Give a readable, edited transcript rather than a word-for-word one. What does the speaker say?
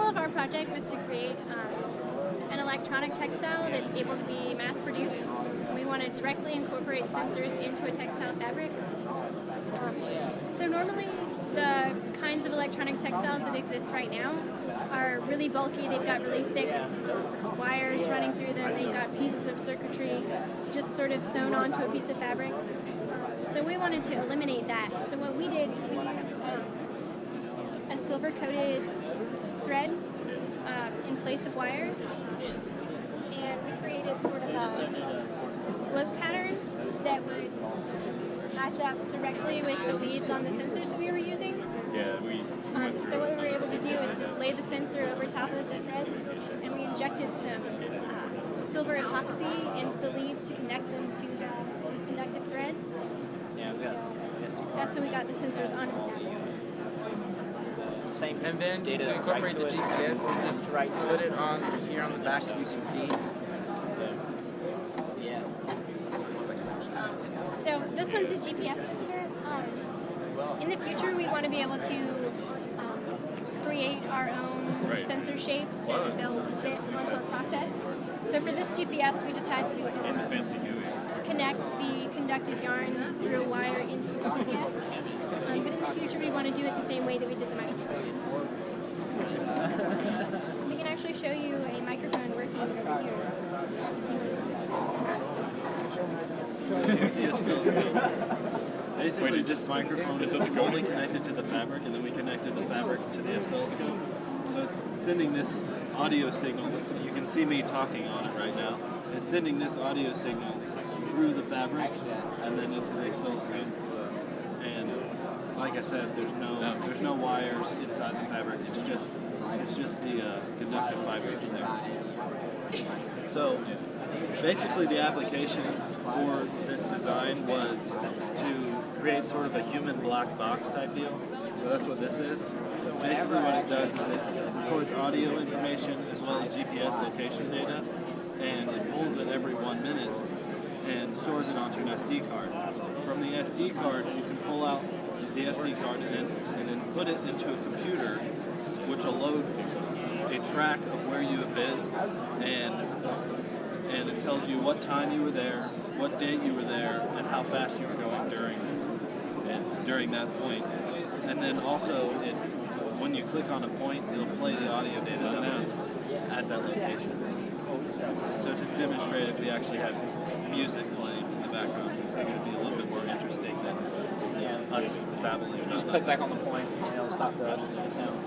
goal of our project was to create an electronic textile that's able to be mass-produced. We want to directly incorporate sensors into a textile fabric. So normally, the kinds of electronic textiles that exist right now are really bulky. They've got really thick wires running through them. They've got pieces of circuitry just sort of sewn onto a piece of fabric. So we wanted to eliminate that. So what we did is we used a silver-coated thread in place of wires, and we created sort of a float pattern that would match up directly with the leads on the sensors that we were using. Yeah, So what we were able to do is just lay the sensor over top of the thread, and we injected some silver epoxy into the leads to connect them to the conductive threads. So that's how we got the sensors on the Same And then data to incorporate right the to it. GPS, we just Right to put it. it on here on the back, as you can see. Yeah. So this one's a GPS sensor. In the future, we want to be able to create our own sensor shapes so that they'll fit onto a process. So for this GPS, we just had to and the fancy GUI. connect the conductive yarns through a wire into the GPS. But in the future, we want to do it the same way that we did the microphones. We can actually show you a microphone working over here. The oscilloscope. Basically, Wait, this it's microphone it is doesn't go only connected to the fabric, and then we connected the fabric to the oscilloscope. So it's sending this audio signal. You can see me talking on it right now. It's sending this audio signal through the fabric and then into the oscilloscope. And like I said, there's no wires inside the fabric. It's just the conductive fiber in there. So basically, the application for this design was to create sort of a human black box type deal. So that's what this is. Basically, what it does is it records audio information as well as GPS location data, and it pulls it every 1 minute and stores it onto an SD card. From the SD card, you can pull out the SD card and then put it into a computer, which will load a track of where you have been, and it tells you what time you were there, what date you were there, and how fast you were going during that point. And then also, when you click on a point, it'll play the audio data that was at that location. So to demonstrate if we actually had music playing in the background, I think it would be a little bit more interesting than us babbling about Just click back on the point, and it'll stop the sound.